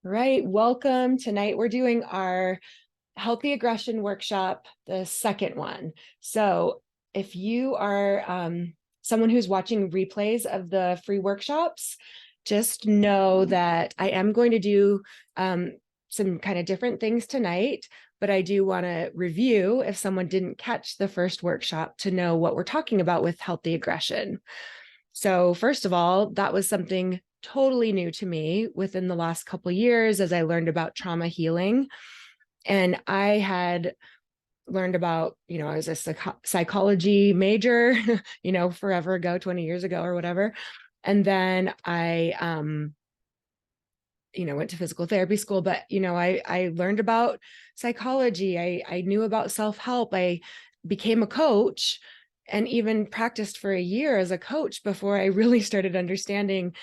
Right. Welcome. Tonight we're doing our healthy aggression workshop, the second one. So if you are someone who's watching replays of the free workshops, just know that I am going to do some kind of different things tonight, but I do want to review if someone didn't catch the first workshop to know what we're talking about with healthy aggression. So first of all, that was something totally new to me within the last couple of years as I learned about trauma healing. And I had learned about, I was a psychology major, forever ago, 20 years ago or whatever. And then I, went to physical therapy school, but, I learned about psychology. I knew about self-help. I became a coach and even practiced for a year as a coach before I really started understanding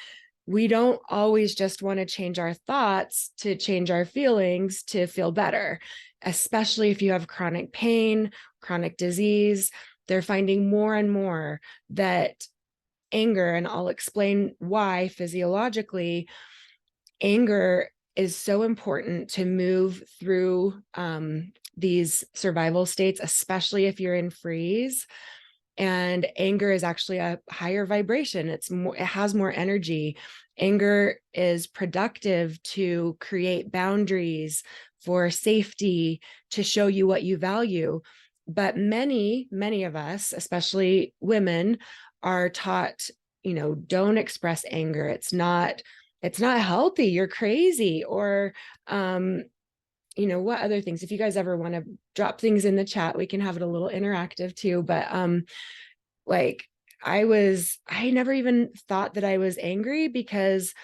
we don't always just want to change our thoughts to change our feelings to feel better, especially if you have chronic pain, chronic disease. They're finding more and more that anger, and I'll explain why physiologically, anger is so important to move through these survival states, especially if you're in freeze. And anger is actually a higher vibration. It has more energy. Anger is productive to create boundaries for safety, to show you what you value. But many of us, especially women, are taught, don't express anger. It's not healthy. You're crazy. Or what other things? If you guys ever want to drop things in the chat, we can have it a little interactive too. But like I never even thought that I was angry because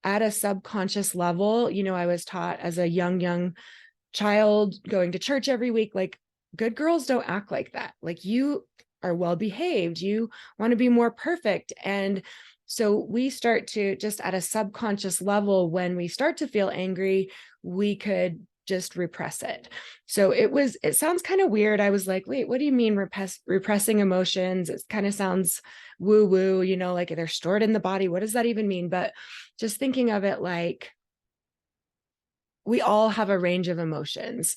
at a subconscious level, I was taught as a young child going to church every week, like good girls don't act like that. Like you are well behaved. You want to be more perfect. And so we start to just at a subconscious level, when we start to feel angry, we could just repress it. So it sounds kind of weird. I was like, wait, what do you mean repressing emotions? It kind of sounds woo woo, like they're stored in the body. What does that even mean? But just thinking of it like we all have a range of emotions,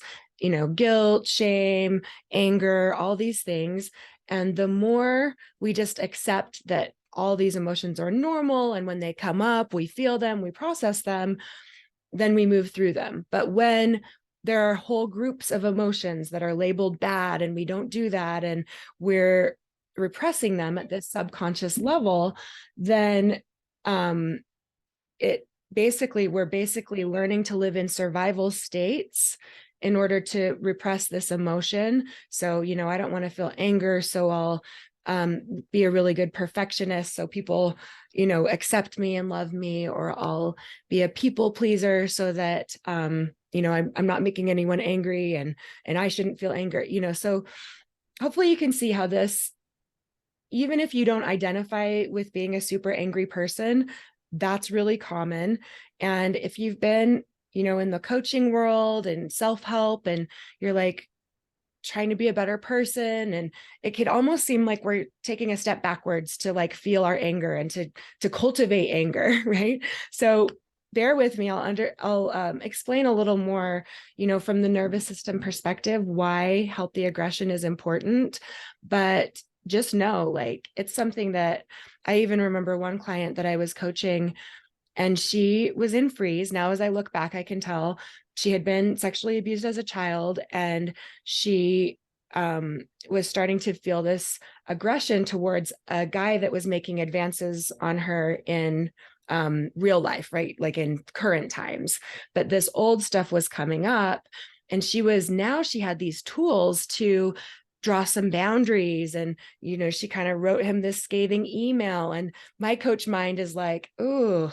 guilt, shame, anger, all these things. And the more we just accept that all these emotions are normal, and when they come up, we feel them, we process them, then we move through them. But when there are whole groups of emotions that are labeled bad and we don't do that, and we're repressing them at this subconscious level, then we're basically learning to live in survival states in order to repress this emotion. So, I don't want to feel anger, so I'll be a really good perfectionist so people, accept me and love me, or I'll be a people pleaser so that, I'm not making anyone angry and I shouldn't feel anger, so hopefully you can see how this, even if you don't identify with being a super angry person, that's really common. And if you've been, in the coaching world and self-help, and you're like trying to be a better person, and it could almost seem like we're taking a step backwards to like feel our anger and to cultivate anger, right? So bear with me. I'll explain a little more, from the nervous system perspective, why healthy aggression is important. But just know, like, it's something that I even remember one client that I was coaching, and she was in freeze. Now, as I look back, I can tell she had been sexually abused as a child, and she was starting to feel this aggression towards a guy that was making advances on her in real life, right? Like in current times. But this old stuff was coming up, and she had these tools to draw some boundaries. And, she kind of wrote him this scathing email. And my coach mind is like, ooh,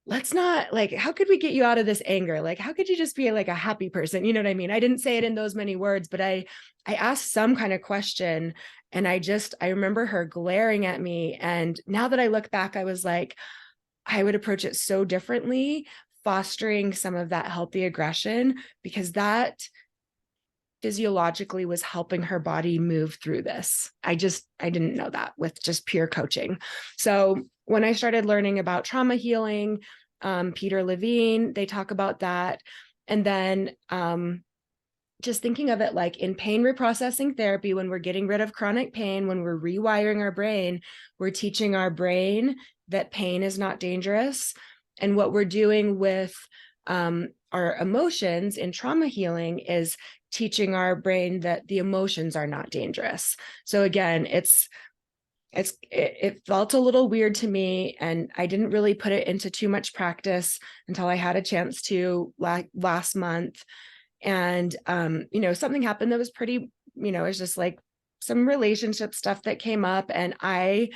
let's not, like, how could we get you out of this anger? Like, how could you just be like a happy person? You know what I mean? I didn't say it in those many words, but I asked some kind of question, and I remember her glaring at me. And now that I look back, I was like, I would approach it so differently, fostering some of that healthy aggression, because that physiologically was helping her body move through this. I didn't know that with just pure coaching. So when I started learning about trauma healing, Peter Levine, they talk about that. And then just thinking of it like in pain reprocessing therapy, when we're getting rid of chronic pain, when we're rewiring our brain, we're teaching our brain that pain is not dangerous. And what we're doing with our emotions in trauma healing is teaching our brain that the emotions are not dangerous. So again, it felt a little weird to me, and I didn't really put it into too much practice until I had a chance to last month. And something happened that was pretty, it was just like some relationship stuff that came up, and I,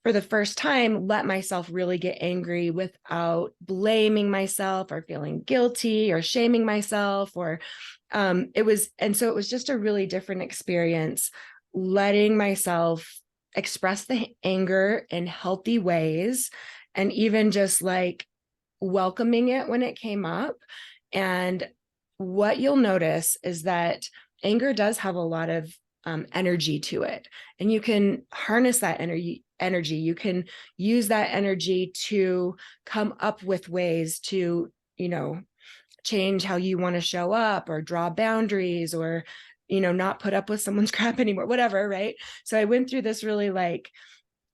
for the first time, let myself really get angry without blaming myself or feeling guilty or shaming myself, or it was just a really different experience, letting myself express the anger in healthy ways, and even just like welcoming it when it came up. And what you'll notice is that anger does have a lot of energy to it, and you can harness that energy. You can use that energy to come up with ways to, change how you want to show up, or draw boundaries, or, not put up with someone's crap anymore, whatever. Right. So I went through this really like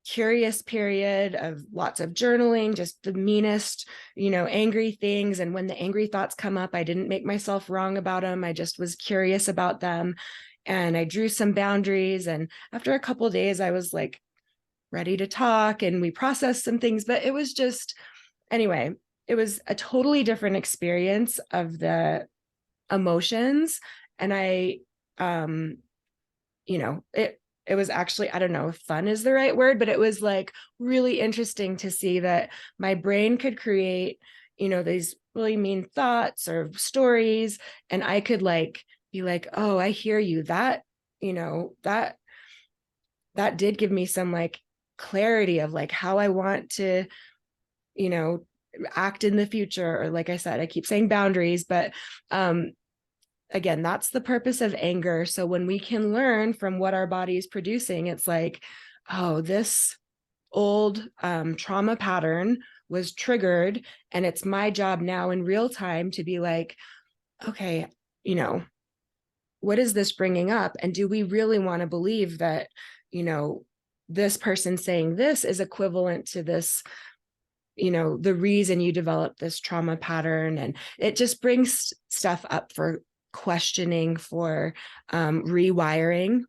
curious period of lots of journaling, just the meanest, angry things. And when the angry thoughts come up, I didn't make myself wrong about them. I just was curious about them. And I drew some boundaries. And after a couple of days, I was like ready to talk, and we processed some things. But it was just, anyway, it was a totally different experience of the emotions. And it was actually, I don't know if fun is the right word, but it was like really interesting to see that my brain could create, these really mean thoughts or stories. And I could like be like, oh, I hear you. That, that did give me some like clarity of like how I want to, you know, act in the future. Or like I said, I keep saying boundaries, but again, that's the purpose of anger. So when we can learn from what our body is producing, it's like, oh, this old trauma pattern was triggered, and it's my job now in real time to be like, okay, what is this bringing up? And do we really want to believe that, this person saying this is equivalent to this, the reason you developed this trauma pattern? And it just brings stuff up for questioning, for rewiring.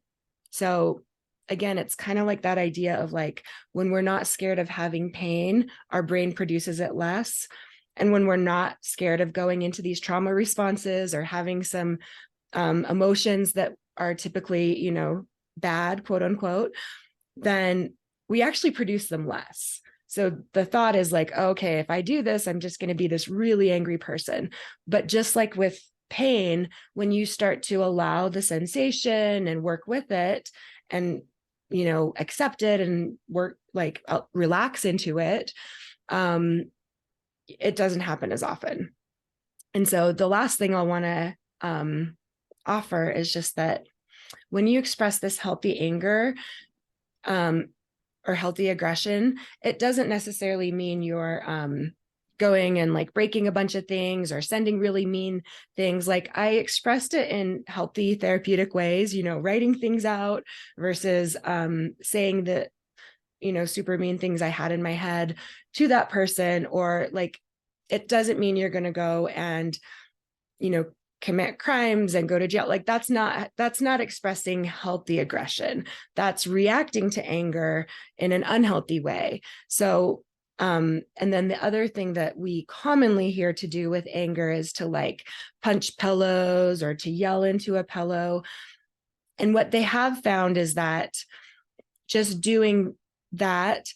So again, it's kind of like that idea of like, when we're not scared of having pain, our brain produces it less. And when we're not scared of going into these trauma responses or having some emotions that are typically, bad, quote unquote, then we actually produce them less. So the thought is like, okay, if I do this, I'm just going to be this really angry person. But just like with pain, when you start to allow the sensation and work with it, and, accept it and work, like relax into it, it doesn't happen as often. And so the last thing I'll want to offer is just that when you express this healthy anger, or healthy aggression, it doesn't necessarily mean you're going and like breaking a bunch of things or sending really mean things. Like I expressed it in healthy therapeutic ways, writing things out versus saying that, super mean things I had in my head to that person. Or like, it doesn't mean you're going to go and, commit crimes and go to jail. Like that's not expressing healthy aggression. That's reacting to anger in an unhealthy way. So, and then the other thing that we commonly hear to do with anger is to like punch pillows or to yell into a pillow. And what they have found is that just doing that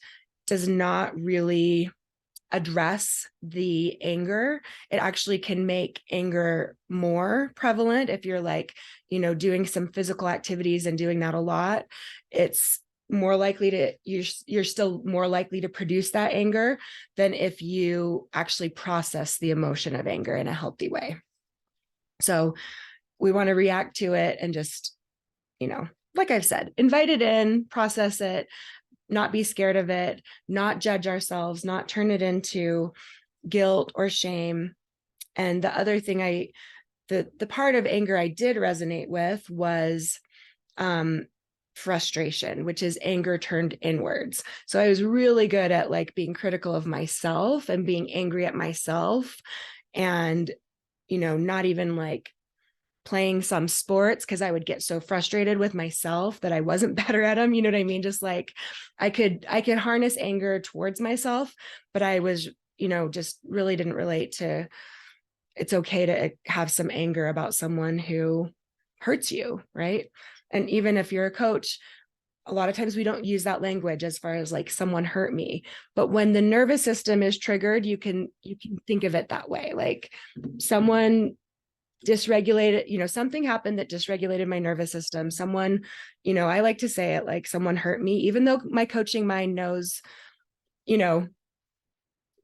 does not really address the anger. It actually can make anger more prevalent. If you're like, doing some physical activities and doing that a lot, it's more likely to, you're still more likely to produce that anger than if you actually process the emotion of anger in a healthy way. So we want to react to it and just, like I've said, invite it in, process it, not be scared of it, not judge ourselves, not turn it into guilt or shame. And the other thing the part of anger I did resonate with was frustration, which is anger turned inwards. So I was really good at like being critical of myself and being angry at myself, and, not even like playing some sports because I would get so frustrated with myself that I wasn't better at them. You know what I mean? Just like I could harness anger towards myself, but I was, just really didn't relate to it's okay to have some anger about someone who hurts you, right? And even if you're a coach, a lot of times we don't use that language as far as like someone hurt me, but when the nervous system is triggered, you can think of it that way. Like someone dysregulated, something happened that dysregulated my nervous system. Someone, I like to say it like someone hurt me, even though my coaching mind knows, you know,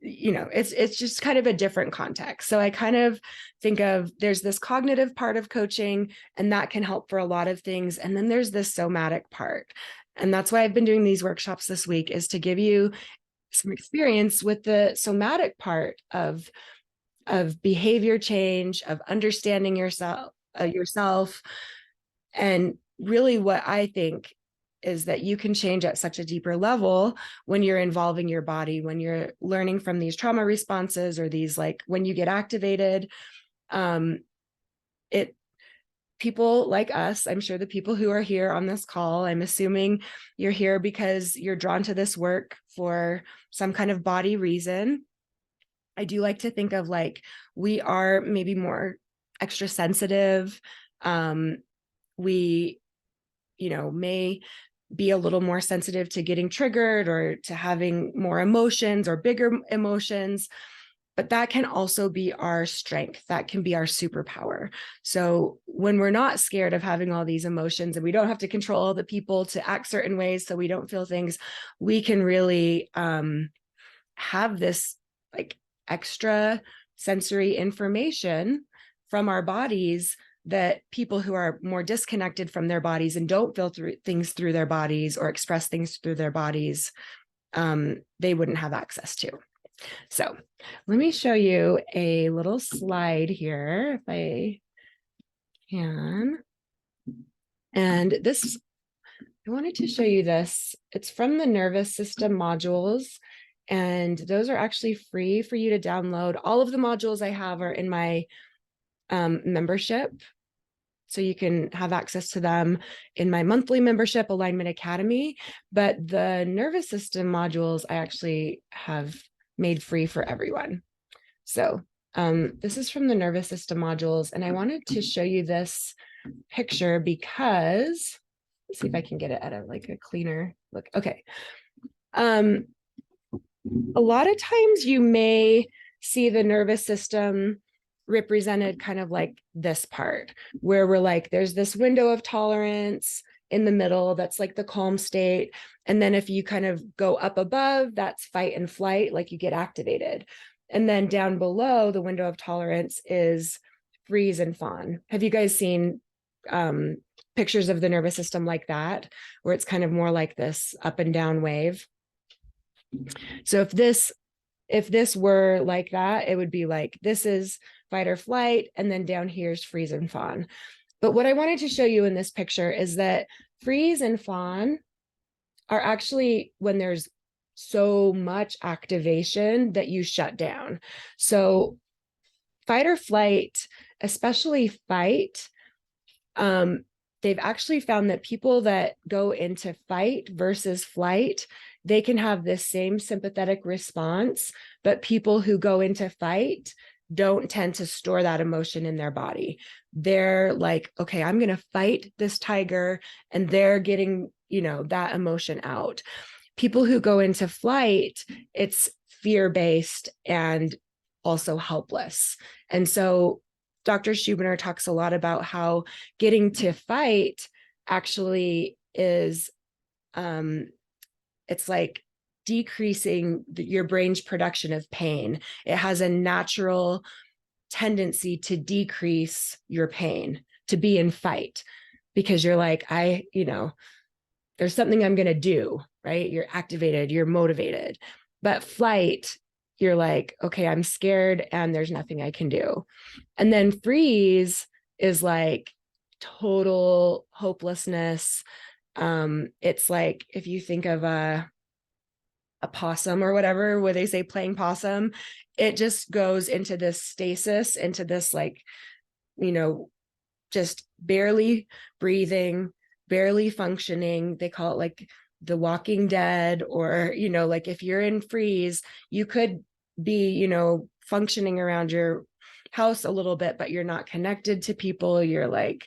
it's just kind of a different context. So I kind of think of there's this cognitive part of coaching, and that can help for a lot of things. And then there's this somatic part. And that's why I've been doing these workshops this week, is to give you some experience with the somatic part of behavior change, of understanding yourself. And really what I think is that you can change at such a deeper level when you're involving your body, when you're learning from these trauma responses, or these, like when you get activated, it people like us, I'm sure the people who are here on this call, I'm assuming you're here because you're drawn to this work for some kind of body reason. I do like to think of like we are maybe more extra sensitive. We, may be a little more sensitive to getting triggered or to having more emotions or bigger emotions, but that can also be our strength. That can be our superpower. So when we're not scared of having all these emotions, and we don't have to control all the people to act certain ways so we don't feel things, we can really have this like extra sensory information from our bodies that people who are more disconnected from their bodies and don't feel things through their bodies or express things through their bodies, they wouldn't have access to. So let me show you a little slide here, if I can. And this, I wanted to show you this. It's from the nervous system modules, and those are actually free for you to download. All of the modules I have are in my membership, so you can have access to them in my monthly membership, Alignment Academy. But the nervous system modules I actually have made free for everyone. So this is from the nervous system modules, and I wanted to show you this picture because, let's see if I can get it at a cleaner look. Okay. A lot of times you may see the nervous system represented kind of like this part, where we're like, there's this window of tolerance in the middle, that's like the calm state. And then if you kind of go up above, that's fight and flight, like you get activated. And then down below the window of tolerance is freeze and fawn. Have you guys seen pictures of the nervous system like that, where it's kind of more like this up and down wave? So if this were like that, it would be like, this is fight or flight, and then down here's freeze and fawn. But what I wanted to show you in this picture is that freeze and fawn are actually when there's so much activation that you shut down. So fight or flight, especially fight, they've actually found that people that go into fight versus flight, they can have this same sympathetic response, but people who go into fight don't tend to store that emotion in their body. They're like, okay, I'm going to fight this tiger, and they're getting, that emotion out. People who go into flight, it's fear-based and also helpless. And so Dr. Schubiner talks a lot about how getting to fight actually is, it's like decreasing your brain's production of pain. It has a natural tendency to decrease your pain, to be in fight, because you're like, there's something I'm going to do, right? You're activated, you're motivated. But flight, you're like, okay, I'm scared and there's nothing I can do. And then freeze is like total hopelessness. It's like if you think of a possum or whatever, where they say playing possum, it just goes into this stasis, into this like, you know, just barely breathing, barely functioning. They call it like the Walking Dead, or, you know, like if you're in freeze, you could be, you know, functioning around your house a little bit, but you're not connected to people. You're like,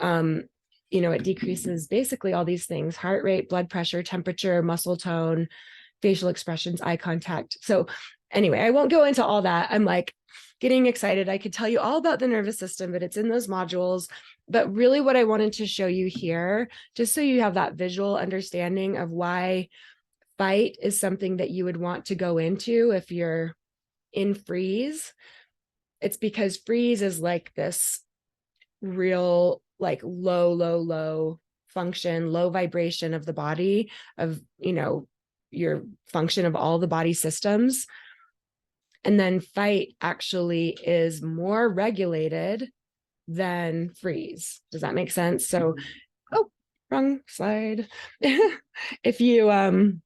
you know, it decreases basically all these things: heart rate, blood pressure, temperature, muscle tone, facial expressions, eye contact. So anyway, I won't go into all that. I'm like getting excited. I could tell you all about the nervous system, but it's in those modules. But really what I wanted to show you here, just so you have that visual understanding of why fight is something that you would want to go into if you're in freeze. It's because freeze is like this real, like low function, low vibration of the body, of, you know, your function of all the body systems. And then fight actually is more regulated than freeze. Does that make sense? So, oh, wrong slide. If you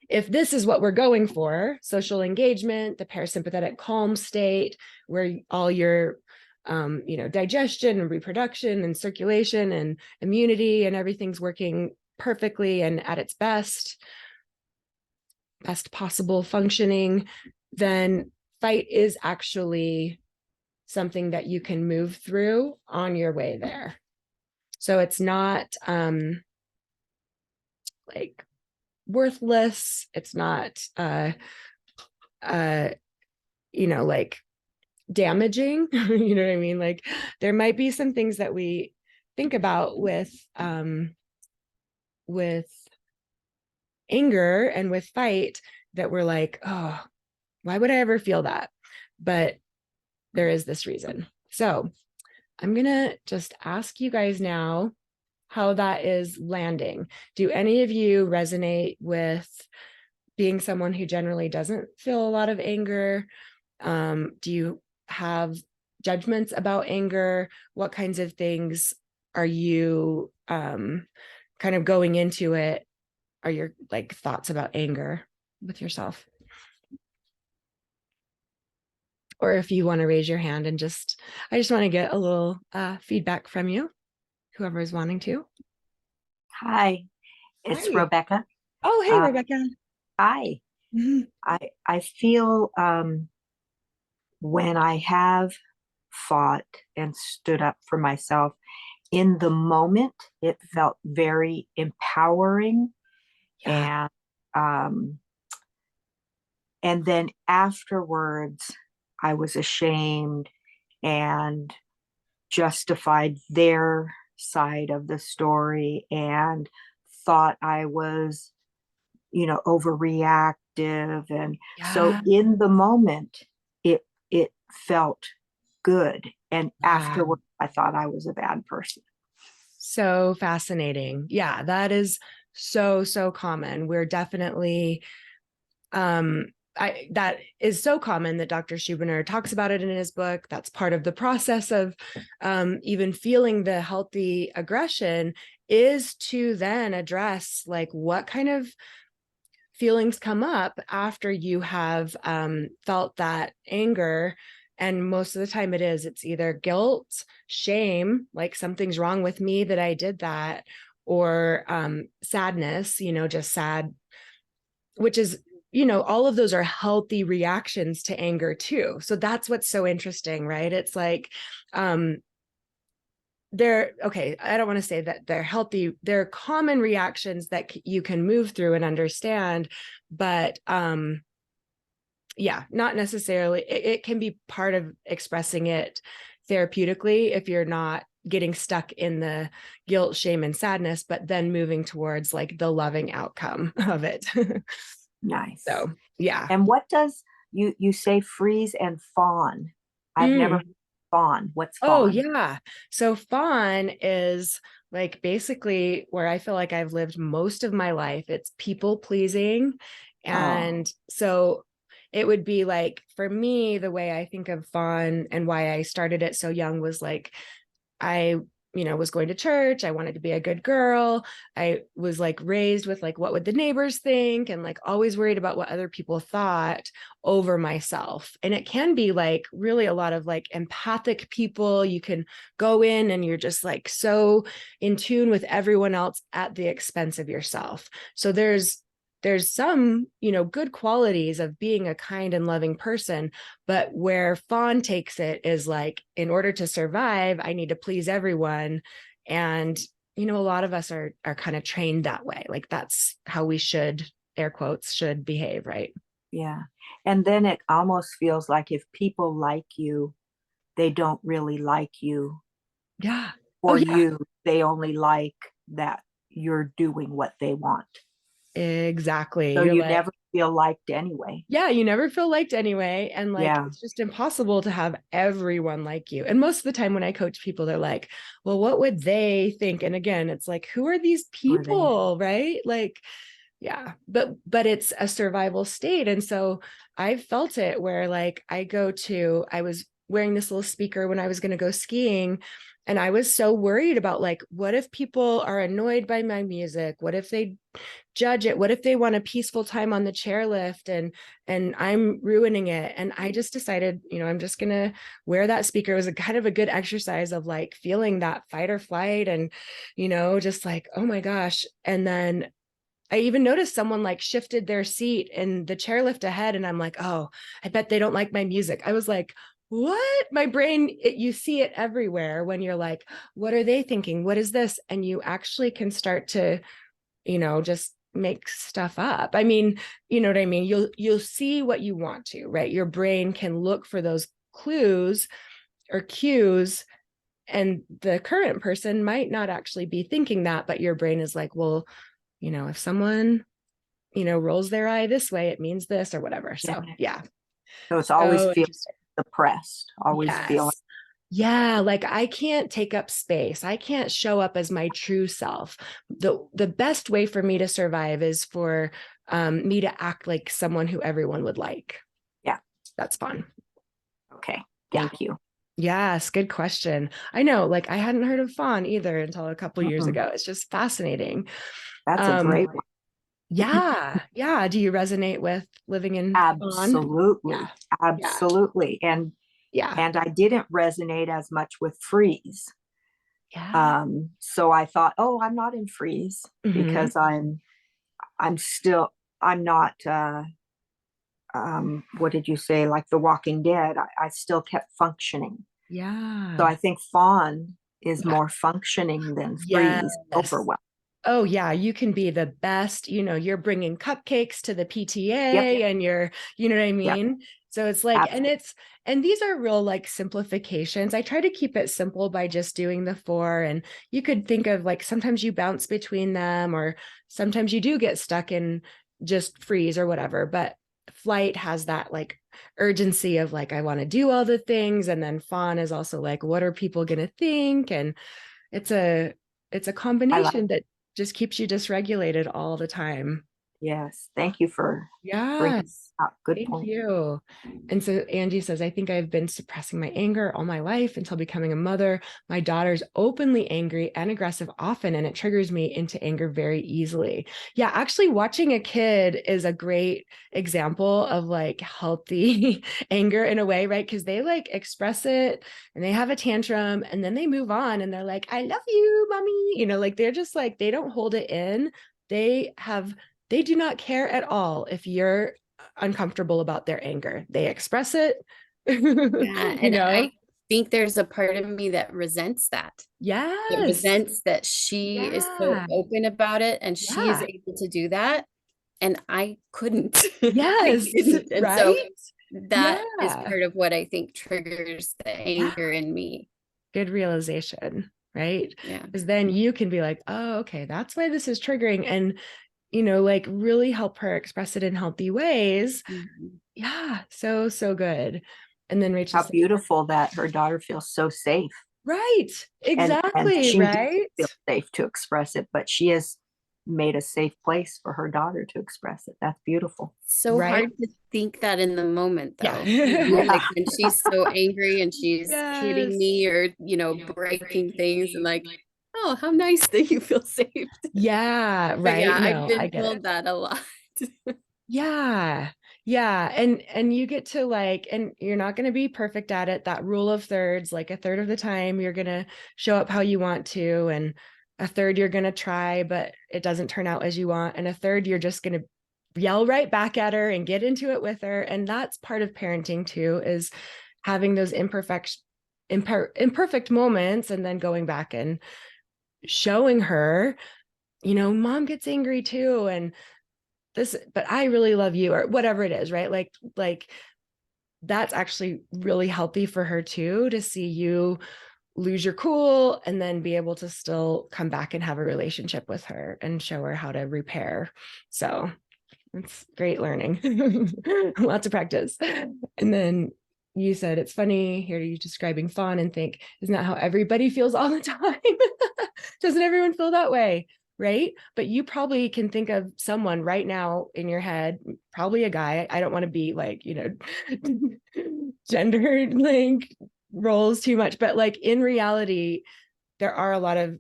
if this is what we're going for, social engagement, the parasympathetic calm state, where all your you know, digestion and reproduction and circulation and immunity and everything's working perfectly and at its best possible functioning, then fight is actually something that you can move through on your way there. So it's not like worthless. It's not you know, like damaging. You know what I mean? Like there might be some things that we think about with anger and with fight that we're like, oh, why would I ever feel that? But there is this reason. So I'm gonna just ask you guys now how that is landing. Do any of you resonate with being someone who generally doesn't feel a lot of anger? Do you have judgments about anger? What kinds of things are you kind of going into it? Are your like thoughts about anger with yourself? Or if you want to raise your hand and just, I just want to get a little feedback from you, whoever is wanting to. Hi, it's Hi. Rebecca. Oh, hey, Uh, Rebecca. hi. Mhm. I feel when I have fought and stood up for myself in the moment, it felt very empowering, Yeah. and um, and then afterwards, I was ashamed and justified their side of the story and thought I was, overreactive. And so Yeah. in the moment, it felt good. And Yeah. afterward, I thought I was a bad person. So fascinating. Yeah, that is so common. We're definitely that is so common that Dr. Schubiner talks about it in his book. That's part of the process of even feeling the healthy aggression, is to then address like what kind of feelings come up after you have felt that anger. And most of the time it's either guilt, shame, like something's wrong with me that I did that, or sadness, you know, just sad, which is, you know, all of those are healthy reactions to anger too. So that's what's so interesting, right? It's like they're okay, I don't want to say that they're healthy, they're common reactions that you can move through and understand, but yeah, not necessarily, it can be part of expressing it therapeutically if you're not getting stuck in the guilt, shame, and sadness, but then moving towards like the loving outcome of it. Nice. So yeah. And what does you say freeze and fawn? I've never Mm. heard of fawn. What's Oh fawn? yeah. So fawn is like basically where I feel like I've lived most of my life. It's people pleasing. Oh, And so it would be like, for me, the way I think of fawn and why I started it so young was like, I, was going to church. I wanted to be a good girl. I was like raised with like, what would the neighbors think? And like always worried about what other people thought over myself. And it can be like really a lot of like empathic people. You can go in and you're just like so in tune with everyone else at the expense of yourself. So there's some, good qualities of being a kind and loving person, but where fawn takes it is like, in order to survive, I need to please everyone. And, a lot of us are kind of trained that way. Like that's how we should, air quotes, should behave, right? yeah. And then it almost feels like if people like you, they don't really like you, Yeah. Oh or yeah, you, they only like that you're doing what they want. exactly. So You're you like, never feel liked anyway. yeah, you never feel liked anyway. And like, Yeah. it's just impossible to have everyone like you. And most of the time when I coach people, they're like, well, what would they think? And again, it's like, who are these Or they, people? Right. Like, yeah, but it's a survival state. And so I felt it where like I was wearing this little speaker when I was going to go skiing. And I was so worried about like, what if people are annoyed by my music? What if they judge it? What if they want a peaceful time on the chairlift and I'm ruining it? And I just decided, I'm just gonna wear that speaker. It was a kind of a good exercise of like feeling that fight or flight and, just like, oh my gosh. And then I even noticed someone like shifted their seat in the chairlift ahead. And I'm like, oh, I bet they don't like my music. I was like, what? My brain, you see it everywhere when you're like, what are they thinking? What is this? And you actually can start to just make stuff up. I mean, you know what I mean? You'll see what you want to, right? Your brain can look for those clues or cues, and the current person might not actually be thinking that, but your brain is like, well, if someone, rolls their eye this way, it means this or whatever. yeah. So yeah. So it's always So feeling interesting. suppressed, always feeling, Yes. Yeah, like I can't take up space. I can't show up as my true self. The best way for me to survive is for me to act like someone who everyone would like. yeah. That's fun. Okay. Yeah. Thank you. Yes, good question. I know, like I hadn't heard of fawn either until a couple years Mm-mm. ago. It's just fascinating. That's a Um, great one. yeah, yeah. Do you resonate with living in fawn? Yeah, Absolutely. yeah, Absolutely. yeah, And I didn't resonate as much with freeze. yeah. So I thought, oh, I'm not in freeze Hmm. because I'm still, I'm not, what did you say? Like The Walking Dead. I still kept functioning. So Yeah, I think fawn is yeah. more functioning than freeze, Yes. overwhelm. Oh yeah, you can be the best, you're bringing cupcakes to the Yep. PTA and you're, you know what I Yep. mean? So it's like, Absolutely. and these are real like simplifications. I try to keep it simple by just doing the four. And you could think of like sometimes you bounce between them, or sometimes you do get stuck in just freeze or whatever. But flight has that like urgency of like, I want to do all the things. And then fawn is also like, what are people going to think? And it's a it's a I like, combination that just keeps you dysregulated all the time. yes. Thank you for bringing Yes. up. Good Thank point. you. And so Angie says, I think I've been suppressing my anger all my life until becoming a mother. My daughter's openly angry and aggressive often, and it triggers me into anger very easily. Yeah, actually, watching a kid is a great example of like healthy anger in a way, right? Because they like express it and they have a tantrum and then they move on and they're like, I love you, mommy. Like they're just like, they don't hold it in. They have they do not care at all if you're uncomfortable about their anger. They express it, Yeah, you and know? I think there's a part of me that resents that. That Yes. resents that she is so Yeah. open about it and she is Yeah. able to do that, and I couldn't. I Yes. couldn't. And so Right? that is Yeah. part of what I think triggers the Yeah. anger in me. Good realization, right? Yeah. Because then you can be like, oh, okay, that's why this is triggering. And, like really help her express it in healthy ways. Mhm. Yeah. So, so good. And then Rachel How says, beautiful that her daughter feels so safe. Right. And Exactly. she didn't Right. feel safe to express it, but she has made a safe place for her daughter to express it. That's beautiful. So Right. hard to think that in the moment, Yeah. though. You know, Yeah. like when she's so angry and she's hitting Yes. me or, breaking things and like, oh, how nice that you feel safe. Yeah. But yeah, Right. I've No, I been get it. told that a lot. Yeah. Yeah. And you get to like, and you're not going to be perfect at it. That rule of thirds, like a third of the time you're going to show up how you want to, and a third you're going to try, but it doesn't turn out as you want. And a third you're just going to yell right back at her and get into it with her. And that's part of parenting too, is having those imperfect moments and then going back and showing her, mom gets angry too. And this, but I really love you, or whatever it is, right? Like that's actually really healthy for her too, to see you lose your cool and then be able to still come back and have a relationship with her and show her how to repair. So it's great learning. Lots of practice. And then you said it's funny here you describing fawn and think, isn't that how everybody feels all the time? Doesn't everyone feel that way? Right. But you probably can think of someone right now in your head, probably a guy. I don't want to be like, gender like roles too much, but like in reality, there are a lot of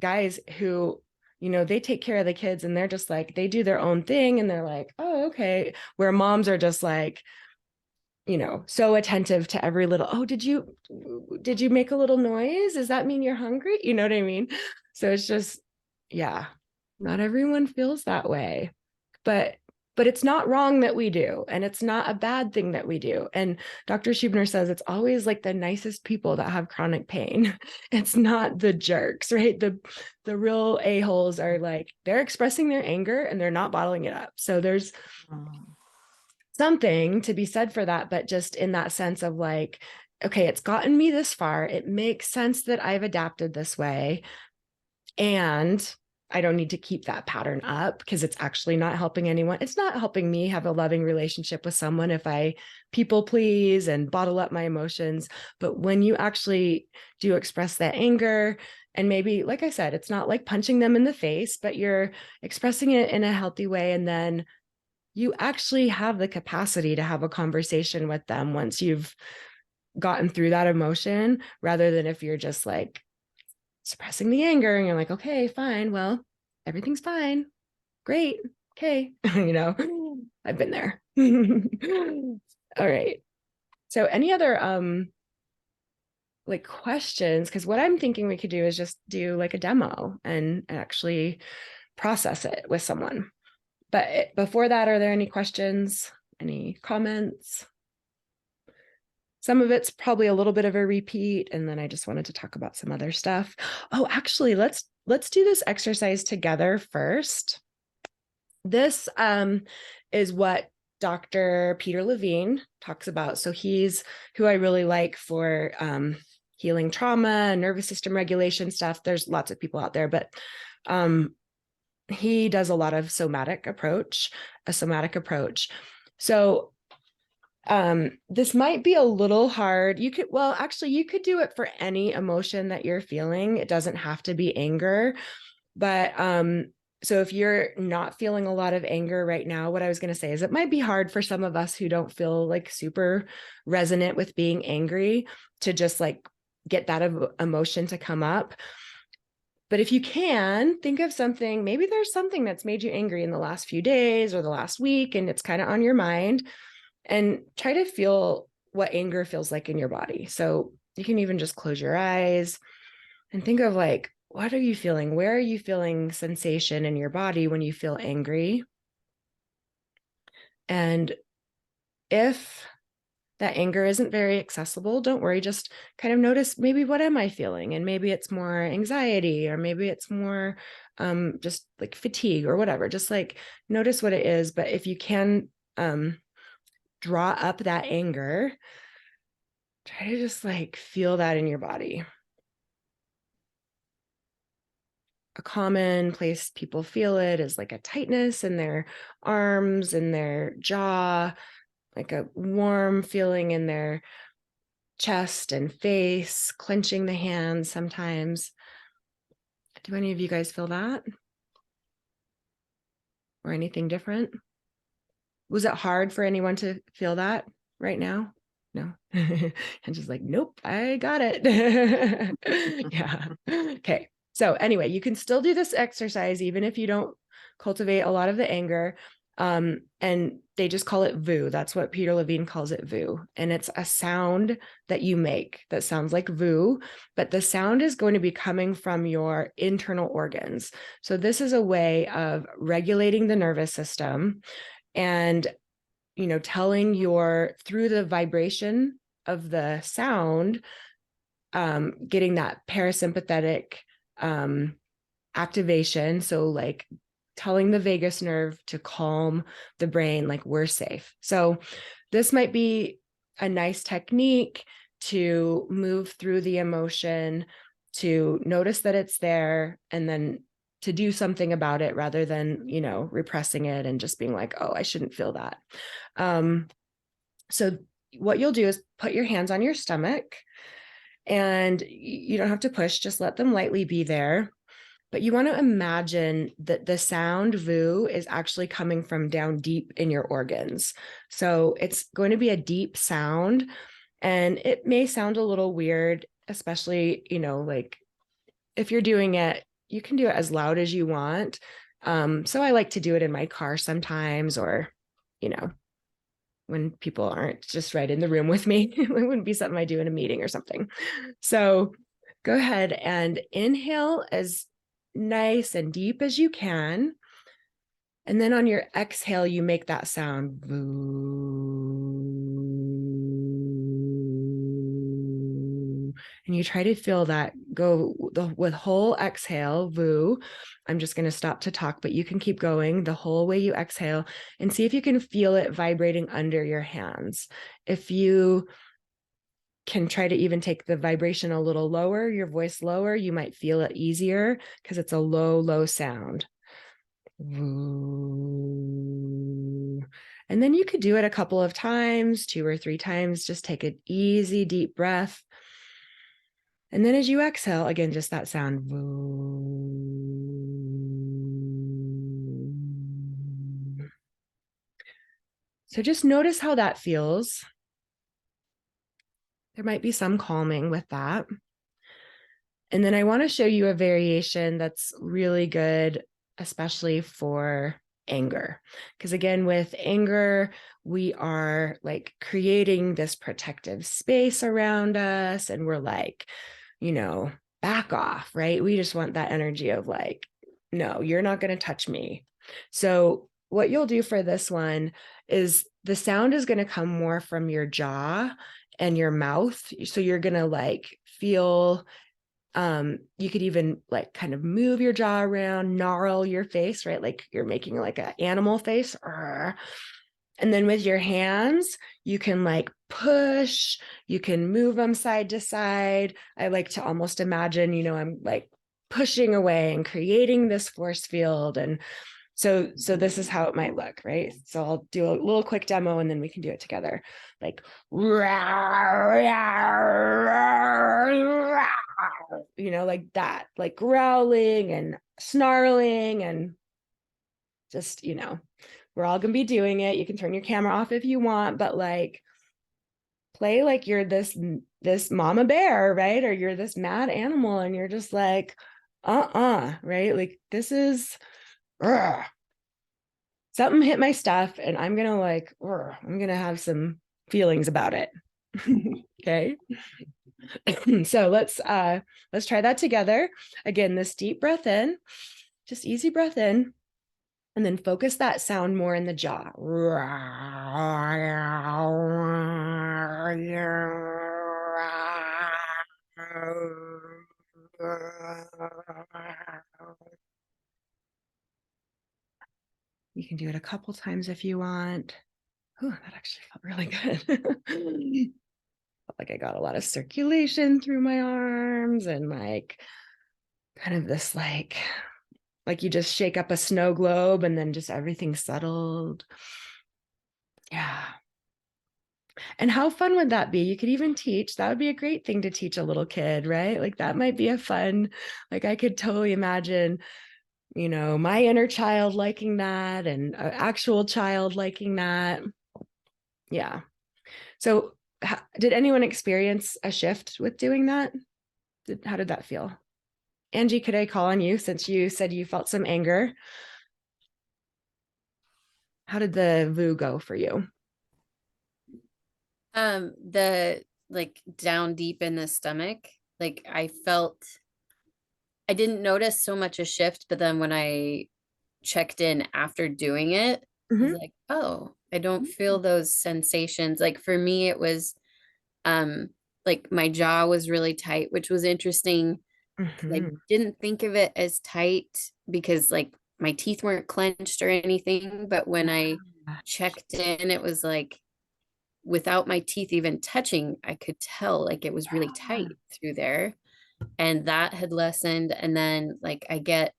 guys who, they take care of the kids and they're just like, they do their own thing and they're like, oh, okay. Where moms are just like, so attentive to every little, oh, did you make a little noise? Does that mean you're hungry? You know what I mean? So it's just, yeah, not everyone feels that way, but it's not wrong that we do, and it's not a bad thing that we do. And Dr. Schubner says it's always like the nicest people that have chronic pain. It's not the jerks, right? The real a-holes are like, they're expressing their anger and they're not bottling it up. So there's something to be said for that, but just in that sense of like, okay, it's gotten me this far. It makes sense that I've adapted this way. And I don't need to keep that pattern up because it's actually not helping anyone. It's not helping me have a loving relationship with someone if I people please and bottle up my emotions. But when you actually do express that anger, and maybe, like I said, it's not like punching them in the face, but you're expressing it in a healthy way. And then you actually have the capacity to have a conversation with them once you've gotten through that emotion, rather than if you're just like suppressing the anger and you're like, okay, fine, well, everything's fine, great, okay. I've been there. All right, so any other like questions? Because what I'm thinking we could do is just do like a demo and actually process it with someone. But before that, are there any questions, any comments? Some of it's probably a little bit of a repeat, and then I just wanted to talk about some other stuff. Oh, actually, let's do this exercise together first. This is what Dr. Peter Levine talks about. So he's who I really like for healing trauma, nervous system regulation stuff. There's lots of people out there, but he does a somatic approach. So this might be a little hard. You could do it for any emotion that you're feeling. It doesn't have to be anger. But so if you're not feeling a lot of anger right now, what I was going to say is it might be hard for some of us who don't feel like super resonant with being angry to just like get that emotion to come up. But if you can think of something, maybe there's something that's made you angry in the last few days or the last week, and it's kind of on your mind, and try to feel what anger feels like in your body. So you can even just close your eyes and think of like, what are you feeling? Where are you feeling sensation in your body when you feel angry? And if that anger isn't very accessible, don't worry, just kind of notice maybe what am I feeling? And maybe it's more anxiety, or maybe it's more just like fatigue or whatever. Just like notice what it is. But if you can draw up that anger, try to just like feel that in your body. A common place people feel it is like a tightness in their arms and their jaw, like a warm feeling in their chest and face, clenching the hands sometimes. Do any of you guys feel that? Or anything different? Was it hard for anyone to feel that right now? No. And just like, nope, I got it. Yeah. Okay. So anyway, you can still do this exercise even if you don't cultivate a lot of the anger. And they just call it VU. That's what Peter Levine calls it, VU. And it's a sound that you make that sounds like VU, but the sound is going to be coming from your internal organs. So this is a way of regulating the nervous system and, you know, telling your, through the vibration of the sound, getting that parasympathetic activation. So like telling the vagus nerve to calm the brain, like we're safe. So this might be a nice technique to move through the emotion, to notice that it's there, and then to do something about it rather than, you know, repressing it and just being like, oh, I shouldn't feel that. So what you'll do is put your hands on your stomach, and you don't have to push, just let them lightly be there. But you want to imagine that the sound VU is actually coming from down deep in your organs. So it's going to be a deep sound, and it may sound a little weird, especially, you know, like if you're doing it, you can do it as loud as you want. So I like to do it in my car sometimes, or, you know, when people aren't just right in the room with me. It wouldn't be something I do in a meeting or something. So go ahead and inhale as nice and deep as you can. And then on your exhale, you make that sound. And you try to feel that go with whole exhale, VU. I'm just going to stop to talk, but you can keep going the whole way you exhale and see if you can feel it vibrating under your hands. If you can try to even take the vibration a little lower, your voice lower, you might feel it easier because it's a low, low sound. And then you could do it a couple of times, 2 or 3 times. Just take an easy, deep breath. And then as you exhale, again, just that sound. So just notice how that feels. There might be some calming with that. And then I want to show you a variation that's really good, especially for anger. Because again, with anger, we are like creating this protective space around us, and we're like, you know, back off, right? We just want that energy of like, no, you're not going to touch me. So what you'll do for this one is the sound is going to come more from your jaw and your mouth. So you're going to like feel, you could even like kind of move your jaw around, gnarl your face, right? Like you're making like an animal face. And then with your hands, you can like push, you can move them side to side. I like to almost imagine, you know, I'm like pushing away and creating this force field. And so this is how it might look, right? So I'll do a little quick demo and then we can do it together. Like, you know, like that, like growling and snarling, and just, you know, we're all gonna be doing it. You can turn your camera off if you want, but like play like you're this mama bear, right? Or you're this mad animal and you're just like, right? Like this is something hit my stuff and I'm gonna like, I'm gonna have some feelings about it. Okay. So let's try that together. Again, this deep breath in, just easy breath in, and then focus that sound more in the jaw. You can do it a couple times if you want. Oh, that actually felt really good. Felt like I got a lot of circulation through my arms, and like kind of this like you just shake up a snow globe and then just everything settled. Yeah. And how fun would that be? You could even teach, that would be a great thing to teach a little kid, right? Like that might be a fun, like I could totally imagine, you know, my inner child liking that and an actual child liking that. Yeah. So did anyone experience a shift with doing that? How did that feel? Angie, could I call on you since you said you felt some anger? How did the VU go for you? The like down deep in the stomach, like I didn't notice so much a shift, but then when I checked in after doing it, I was Mm-hmm. like, oh, I don't feel those sensations. Like for me, it was um like my jaw was really tight, which was interesting because I Mm-hmm. didn't think of it as tight because like my teeth weren't clenched or anything. But when I Yeah. checked in, it was like without my teeth even touching, I could tell like it was really tight through there. And that had lessened. And then like I get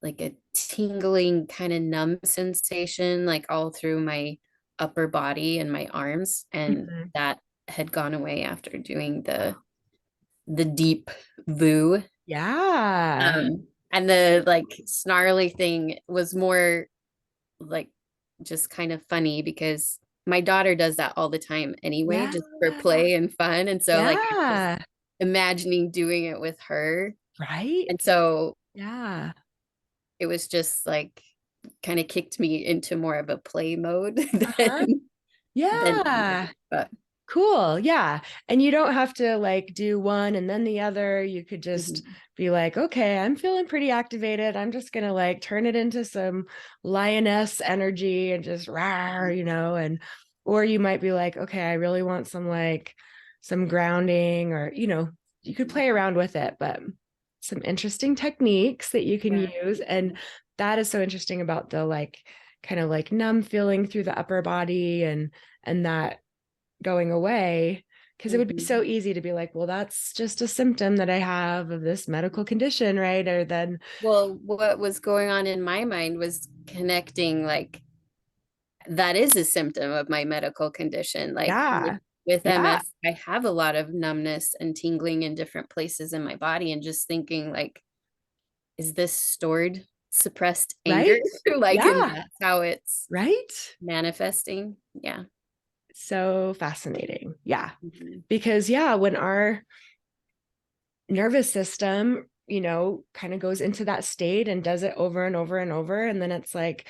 like a tingling kind of numb sensation like all through my upper body and my arms. And Mhm. that had gone away after doing the deep VU. Yeah. And the like snarly thing was more like just kind of funny because my daughter does that all the time anyway, Yeah. just for play and fun. And so like I was Yeah. imagining doing it with her. Right. And so Yeah. it was just like kind of kicked me into more of a play mode Uh-huh. than Yeah. anger. But Cool. Yeah. And you don't have to like do one and then the other. You could just mhm, be like, okay, I'm feeling pretty activated. I'm just going to like turn it into some lioness energy and just rah, you know, and, or you might be like, okay, I really want some like some grounding or, you know, you could play around with it, but some interesting techniques that you can yeah. use. And that is so interesting about the like kind of like numb feeling through the upper body and that going away because it would be Mhm. so easy to be like, well, that's just a symptom that I have of this medical condition, right? Or then, Well, what was going on in my mind was connecting like that is a symptom of my medical condition. Like yeah, with yeah, MS, I have a lot of numbness and tingling in different places in my body, and just thinking like, is this stored suppressed anger? right, Like, and yeah, that's how it's right. manifesting. Yeah. So fascinating, yeah, Mhm. because yeah, when our nervous system, you know, kind of goes into that state and does it over and over and over, and then it's like,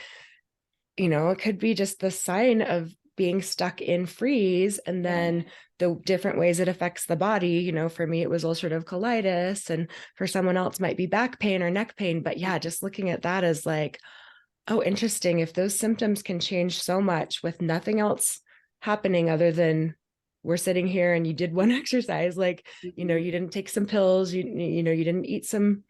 you know, it could be just the sign of being stuck in freeze and Yeah. then the different ways it affects the body. You know, for me it was ulcerative colitis and for someone else might be back pain or neck pain, but yeah, just looking at that as like, oh, interesting, if those symptoms can change so much with nothing else happening other than we're sitting here and you did one exercise, like, you know, Mhm. you didn't take some pills, you know, you didn't eat some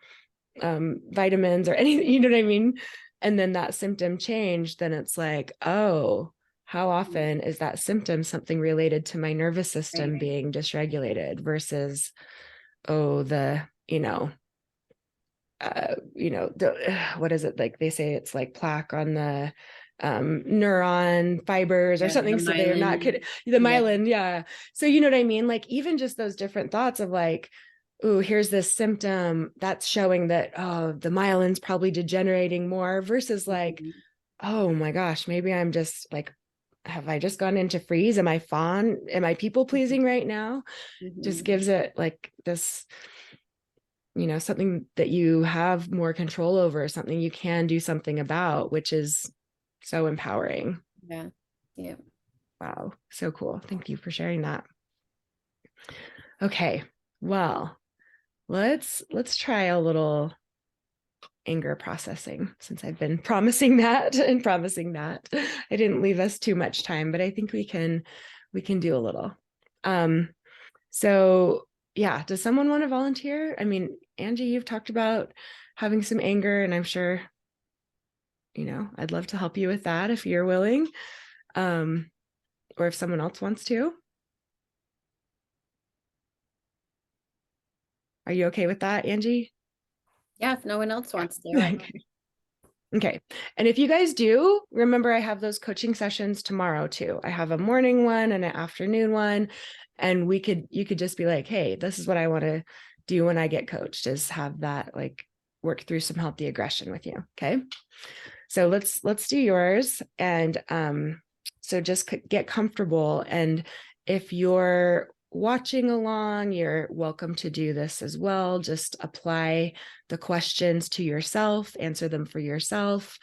vitamins or anything, you know what I mean? And then that symptom changed, then it's like, oh, how often is that symptom something related to my nervous system Right. being dysregulated versus, oh, the, what is it? Like they say it's like plaque on the neuron fibers or Yeah. The something. So they're not myelin. good. The Yeah. myelin. Yeah. So you know what I mean? Like even just those different thoughts of like, oh, here's this symptom that's showing that, oh, the myelin's probably degenerating more versus like, Mhm. oh my gosh, maybe I'm just like, have I just gone into freeze? Am I fawn? Am I people pleasing right now? Just Mhm. gives it like this, you know, something that you have more control over, something you can do something about, which is so empowering. Yeah. Yeah. Wow, so cool. Thank you for sharing that. Okay, well, let's try a little anger processing since I've been promising that and promising that. I didn't leave us too much time, but I think we can do a little. Um, so yeah, does someone want to volunteer? I mean, Angie, you've talked about having some anger, and I'm sure, you know, I'd love to help you with that if you're willing. Um, or if someone else wants to. Are you okay with that, Angie? Yeah. If no one else Yeah. wants to, I Okay. Okay. And if you guys do, remember I have those coaching sessions tomorrow too. I have a morning one and an afternoon one. And you could just be like, hey, this is what I want to do when I get coached, is have that, like, work through some healthy aggression with you. Okay. So let's do yours. And so just get comfortable. And if you're watching along, you're welcome to do this as well. Just apply the questions to yourself, answer them for yourself.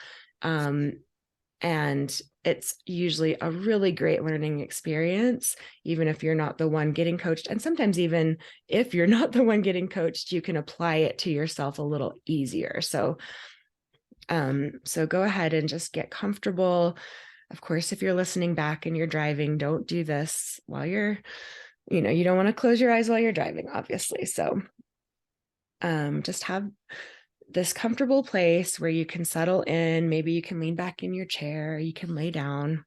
And it's usually a really great learning experience, even if you're not the one getting coached. And sometimes even if you're not the one getting coached, you can apply it to yourself a little easier. So go ahead and just get comfortable. Of course, if you're listening back and you're driving, don't do this while you don't want to close your eyes while you're driving, obviously. So just have this comfortable place where you can settle in. Maybe you can lean back in your chair, you can lay down.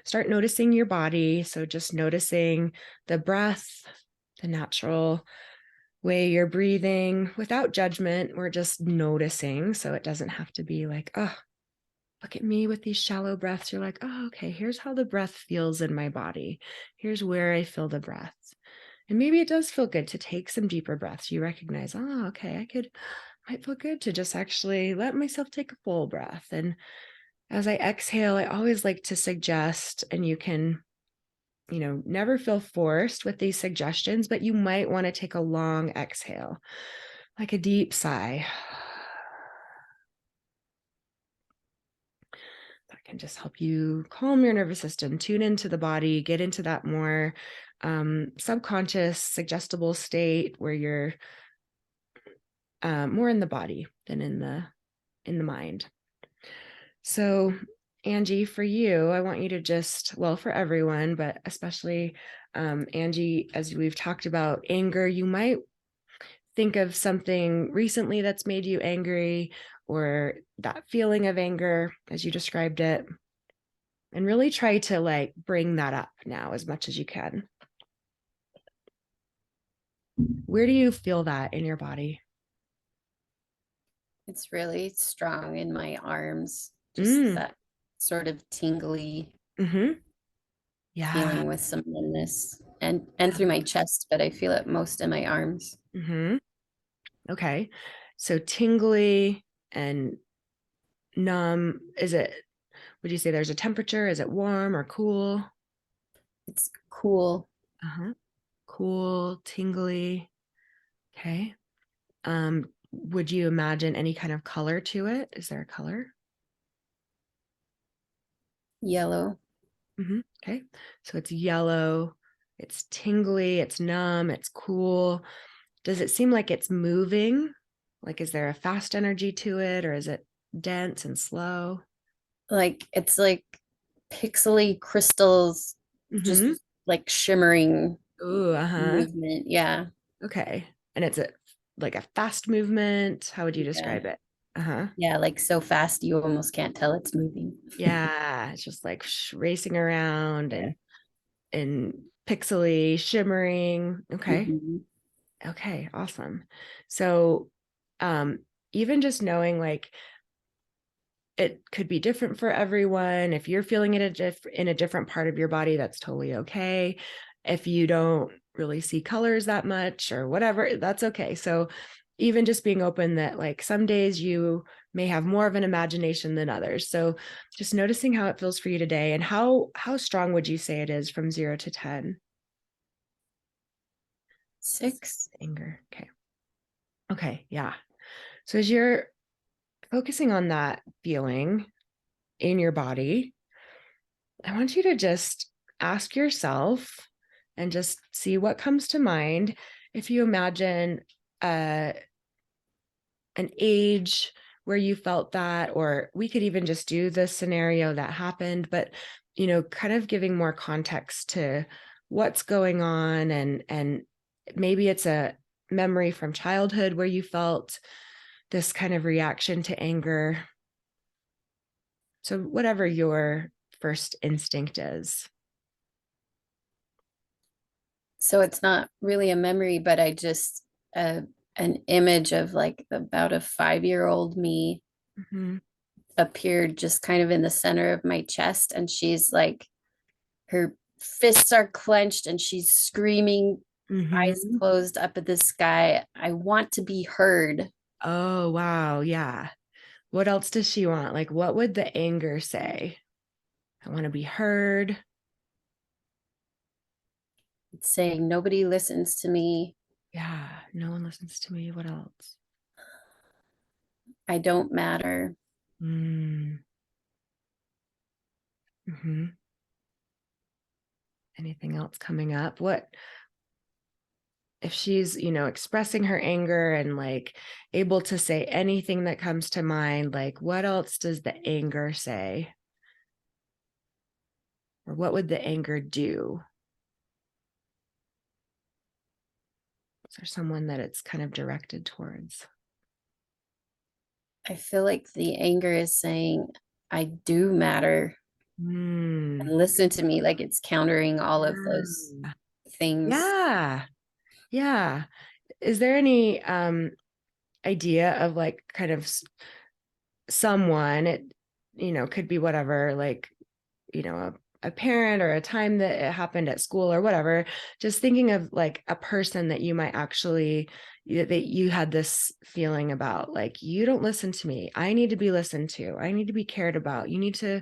Start noticing your body. So just noticing the breath, the natural way you're breathing without judgment. We're just noticing. So it doesn't have to be like, oh, look at me with these shallow breaths. You're like, oh, okay, here's how the breath feels in my body. Here's where I feel the breath. And maybe it does feel good to take some deeper breaths. You recognize, oh, okay, might feel good to just actually let myself take a full breath. And as I exhale, I always like to suggest, and you can, never feel forced with these suggestions, but you might want to take a long exhale, like a deep sigh. That can just help you calm your nervous system, tune into the body, get into that more subconscious, suggestible state where you're more in the body than in the mind. So, Angie, for you, I want you to just, well, for everyone, but especially Angie, as we've talked about anger, you might think of something recently that's made you angry, or that feeling of anger as you described it, and really try to like bring that up now as much as you can. Where do you feel that in your body? It's really strong in my arms, just Mm. that sort of tingly Mm-hmm. Yeah. feeling with some numbness and through my chest, but I feel it most in my arms. Mm-hmm. Okay. So tingly and numb. Would you say there's a temperature? Is it warm or cool? It's cool. Uh-huh. Cool, tingly. Okay. Would you imagine any kind of color to it? Is there a color? Yellow. Okay. So it's yellow, it's tingly, it's numb, it's cool. Does it seem like it's moving? Like, is there a fast energy to it, or is it dense and slow? Like it's like pixely crystals, just Mm-hmm. like shimmering Ooh, uh-huh. movement. Yeah. Okay. And it's like a fast movement. How would you Yeah. describe it? Uh-huh. Yeah. Like so fast you almost can't tell it's moving. Yeah. It's just like racing around Yeah. and pixely shimmering. Okay. Mhm. Okay. Awesome. So um even just knowing, like, it could be different for everyone. If you're feeling it in a different part of your body, that's totally okay. If you don't really see colors that much or whatever, that's okay. So even just being open that, like, some days you may have more of an imagination than others. So just noticing how it feels for you today, and how strong would you say it is from 0 to 10? 6. Anger. Okay. Okay. Yeah. So as you're focusing on that feeling in your body, I want you to just ask yourself and just see what comes to mind. If you imagine uh, an age where you felt that, or we could even just do the scenario that happened, but kind of giving more context to what's going on, and maybe it's a memory from childhood where you felt this kind of reaction to anger. So whatever your first instinct is. So it's not really a memory, but I just an image of like about a 5-year-old me Mhm. appeared just kind of in the center of my chest. And she's like, her fists are clenched and she's screaming, eyes Mhm. closed up at the sky. I want to be heard. Oh, wow. Yeah. What else does she want? Like, what would the anger say? I want to be heard. It's saying, nobody listens to me. Yeah. No one listens to me. What else? I don't matter. Mm. Hmm. Anything else coming up? What if she's, expressing her anger and like able to say anything that comes to mind? Like, what else does the anger say? Or what would the anger do? Is there someone that it's kind of directed towards? I feel like the anger is saying, I do matter. Mm. And listen to me. Like it's countering all of those Yeah. things. Yeah. Yeah. Is there any idea of like kind of someone, it could be whatever, like a parent or a time that it happened at school or whatever, just thinking of like a person that you might actually that you had this feeling about, like, you don't listen to me, I need to be listened to, I need to be cared about, you need to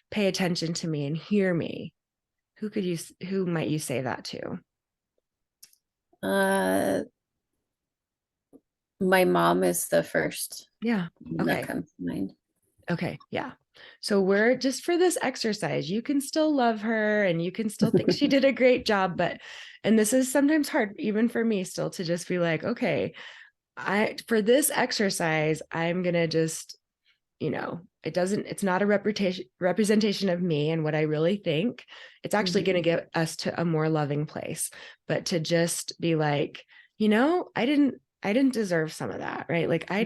pay attention to me and hear me. Who might you say that to? Uh, my mom is the first Yeah. one that Okay. comes to mind. Okay, yeah. So we're just for this exercise, you can still love her and you can still think she did a great job, and this is sometimes hard even for me still to just be like, okay, for this exercise, I'm going to just, it's not a representation of me and what I really think. It's actually going to get us to a more loving place, but to just be like, I didn't deserve some of that, right? Like I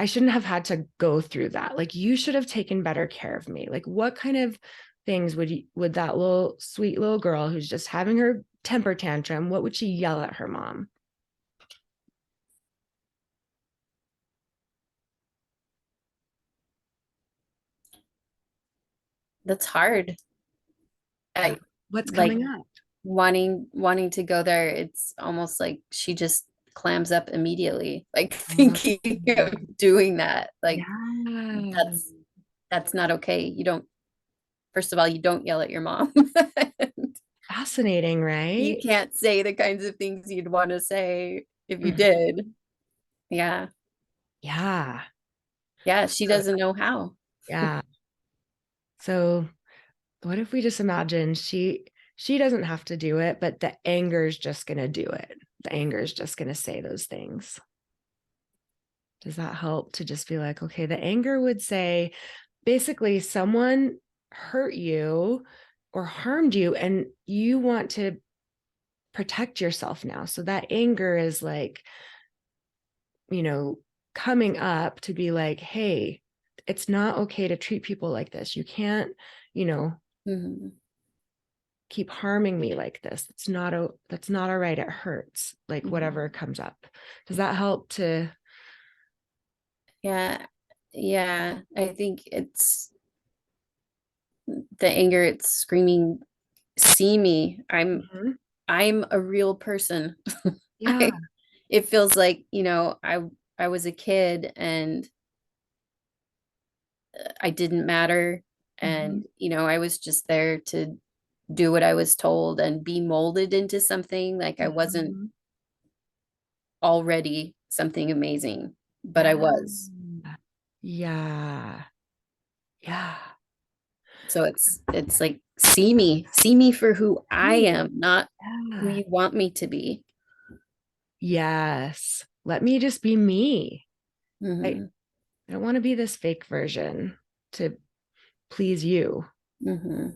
shouldn't have had to go through that. Like, you should have taken better care of me. Like, what kind of things would that little sweet little girl who's just having her temper tantrum, what would she yell at her mom? That's hard. Yeah. I What's like coming up? wanting to go there. It's almost like she just clams up immediately, like Oh, thinking of doing that. Like yeah. that's that's not okay. You don't, first of all, you don't yell at your mom. Fascinating, You right? can't say the kinds of things you'd want to say if you Mhm. did. Yeah. Yeah. Yeah, she So, doesn't know how. yeah. So what if we just imagine she doesn't have to do it, but the anger is just going to do it. The anger is just going to say those things. Does that help to just be like, okay, the anger would say, basically, someone hurt you or harmed you, and you want to protect yourself now. So that anger is like, you know, coming up to be like, hey, it's not okay to treat people like this. You can't, you know, Mhm. keep harming me like this. That's not all right. It hurts. Like whatever Mhm. comes up. Does that help to? Yeah. Yeah. I think it's the anger, it's screaming, see me. Mhm. I'm a real person. Yeah. It feels like, I was a kid and I didn't matter. Mhm. And, I was just there to do what I was told and be molded into something. Like I wasn't Mhm. already something amazing, but I Yeah. was. Yeah. Yeah. So it's like, see me for who I am, not who Yeah. you want me to be. Yes. Let me just be me. I, Hmm. I don't want to be this fake version to please you. Hmm.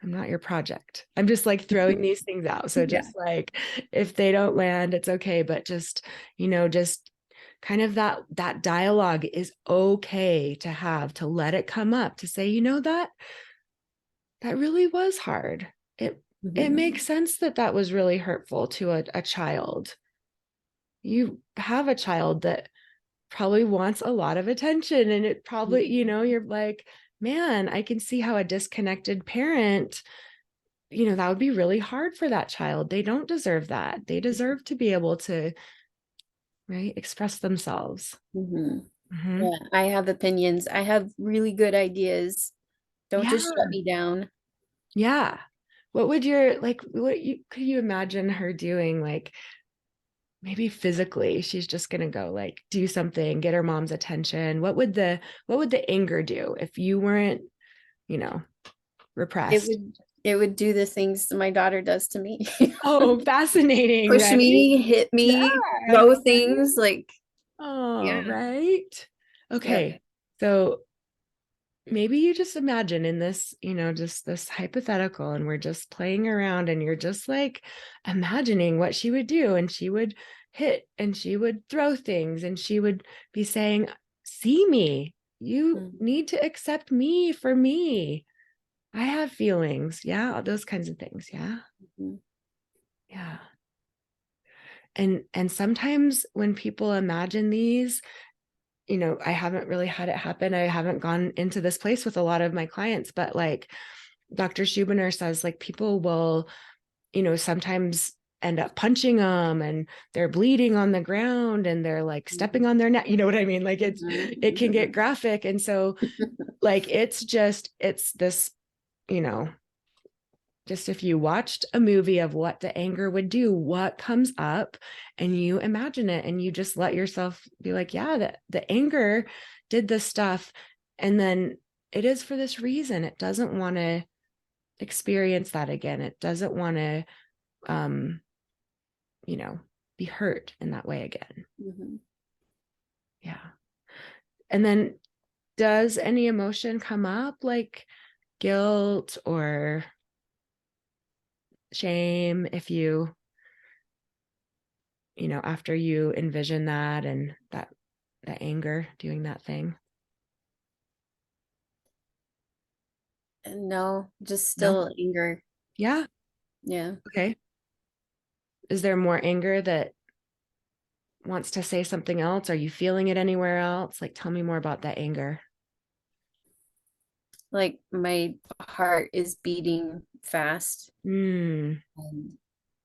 I'm not your project. I'm just like throwing these things out. So Yeah. just like if they don't land, it's okay. But just kind of that dialogue is okay to have, to let it come up, to say, that really was hard. It Hmm. makes sense that was really hurtful to a child. You have a child that probably wants a lot of attention, and it probably, you're like, man, I can see how a disconnected parent, that would be really hard for that child. They don't deserve that. They deserve to be able to, right, express themselves. Mhm. Hmm. Yeah, I have opinions. I have really good ideas. Don't Yeah. just shut me down. Yeah. What would your, like, what you could you imagine her doing? Like, maybe physically, she's just gonna go like do something, get her mom's attention. What would the anger do if you weren't, you know, It repressed? would it would do the things my daughter does to me. Oh, fascinating, Push right? me, hit me, Yeah. throw things like Oh, yeah. right. Yep. Okay. So maybe you just imagine in this, just this hypothetical, and we're just playing around, and you're just like imagining what she would do, and she would hit, and she would throw things, and she would be saying, see me, you Mm, need to accept me for me. I have feelings. Yeah. Those kinds of things. Yeah. mhm, Yeah. And sometimes when people imagine these, I haven't really had it happen. I haven't gone into this place with a lot of my clients, but like Dr. Schubiner says, like people will, sometimes end up punching them, and they're bleeding on the ground, and they're like stepping on their neck. You know what I mean? Like it can get graphic. And so like, it's this, you know, just if you watched a movie of what the anger would do, what comes up, and you imagine it, and you just let yourself be like, yeah, the anger did this stuff. And then it is for this reason. It doesn't want to experience that again. It doesn't want to, um, be hurt in that way again. mhm. Yeah. And then does any emotion come up, like guilt or shame, if you, after you envision that, and that anger doing that thing? No, just No. still anger. Yeah. Yeah. Okay. Is there more anger that wants to say something else? Are you feeling it anywhere else? Like, tell me more about that anger. Like my heart is beating fast. Hmm.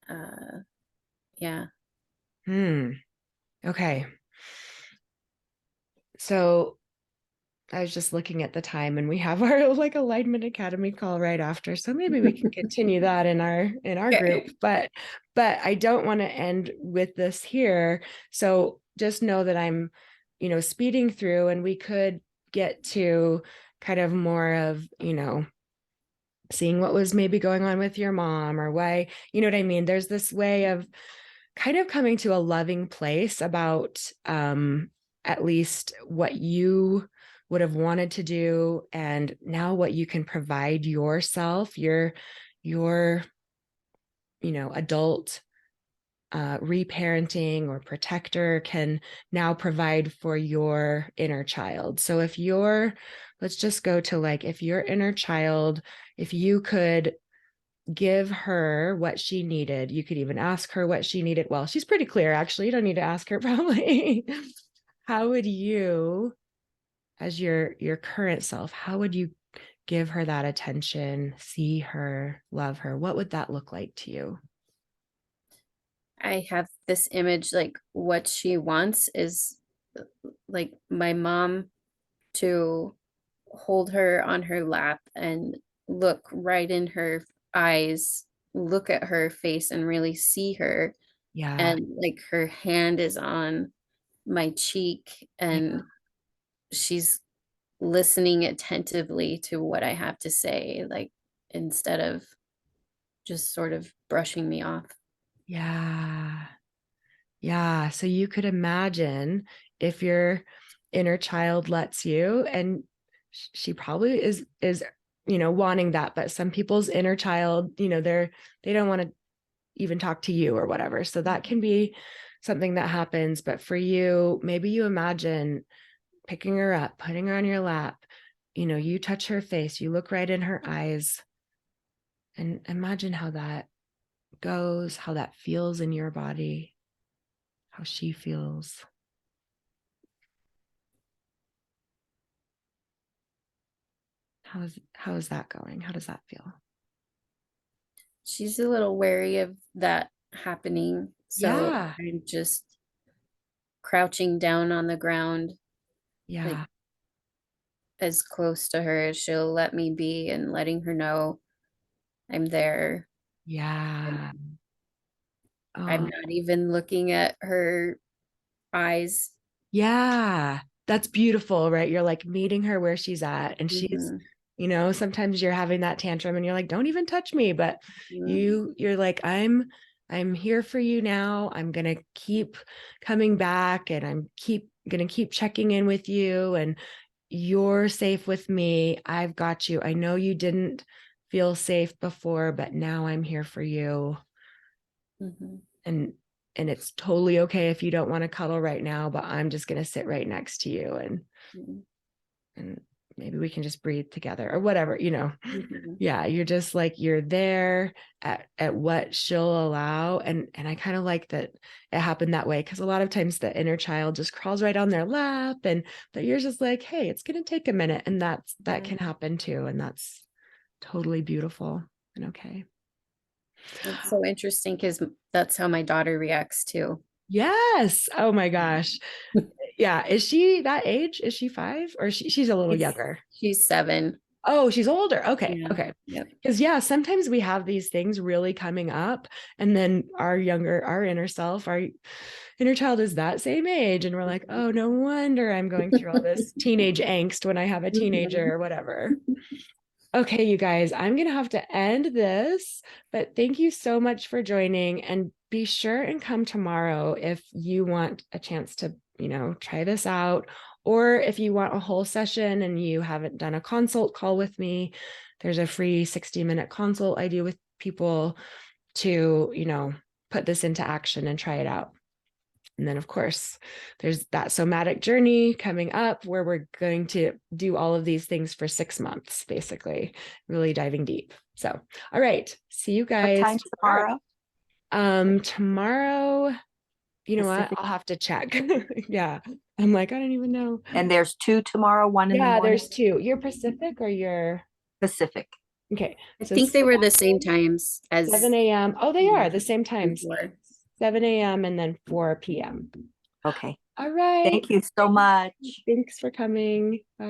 And yeah. Hmm. Okay. So I was just looking at the time, and we have our like Alignment Academy call right after. So maybe we can continue that in our group. Okay. But I don't want to end with this here. So just know that I'm, speeding through, and we could get to kind of more of, seeing what was maybe going on with your mom, or why, you know what I mean? There's this way of kind of coming to a loving place about, at least what you would have wanted to do, and now what you can provide yourself, your adult, reparenting or protector can now provide for your inner child. So let's just go to, like, if your inner child, if you could give her what she needed, you could even ask her what she needed. Well, she's pretty clear, actually. You don't need to ask her, probably. How would you, as your current self, how would you give her that attention, see her, love her? What would that look like to you? I have this image like what she wants is like my mom to hold her on her lap and look right in her eyes, look at her face and really see her. Yeah. And like her hand is on my cheek Yeah. and she's listening attentively to what I have to say, like instead of just sort of brushing me off. Yeah. Yeah. So you could imagine, if your inner child lets you, and she probably is, wanting that, but some people's inner child, they don't want to even talk to you or whatever. So that can be something that happens. But for you, maybe you imagine picking her up, putting her on your lap, you touch her face, you look right in her eyes, and imagine how that goes, how that feels in your body, how she feels. how is that going? How does that feel? She's a little wary of that happening. So Yeah. I'm just crouching down on the ground, like Yeah. as close to her as she'll let me be, and letting her know I'm there. Yeah. I'm Oh, not even looking at her eyes. yeah. That's beautiful, right? You're like meeting her where she's at, and she's, Mhm, sometimes you're having that tantrum and you're like, don't even touch me, but mhm, you're like, I'm here for you now. I'm gonna keep coming back, and I'm gonna keep checking in with you, and you're safe with me. I've got you. I know you didn't feel safe before, but now I'm here for you. mhm, And it's totally okay if you don't want to cuddle right now, but I'm just going to sit right next to you, mhm, and maybe we can just breathe together or whatever, mhm, Yeah, you're just like, you're there at what she'll allow. And I kind of like that it happened that way, because a lot of times the inner child just crawls right on their lap, and but you're just like, hey, it's going to take a minute, and that mhm. can happen too, and that's totally beautiful and okay. It's so interesting because that's how my daughter reacts too. Yes. Oh my gosh. Yeah. Is she that age? Is she 5, or she's a little She's younger? she's 7. Oh, she's older. Okay. Yeah. Okay. Yep. Because yeah, sometimes we have these things really coming up, and then our inner self, our inner child is that same age. And we're like, oh, no wonder I'm going through all this teenage angst when I have a teenager or whatever. Okay, you guys, I'm going to have to end this, but thank you so much for joining, and be sure and come tomorrow if you want a chance to, try this out, or if you want a whole session and you haven't done a consult call with me. There's a free 60-minute consult I do with people to, put this into action and try it out. And then, of course, there's that somatic journey coming up where we're going to do all of these things for 6 months, basically, really diving deep. So, all right. See you What guys time tomorrow. tomorrow? Tomorrow, you know what? Pacific. I'll have to check. Yeah. I'm like, I don't even know. And there's 2 tomorrow, 1 in the Yeah, morning, there's 2. You're Pacific or you're Pacific. okay. I So think they were the same times 7 as a.m. Oh, they are the same times. before. 7 a.m. and then 4 p.m. Okay. All right. Thank you so much. Thanks for coming. Bye.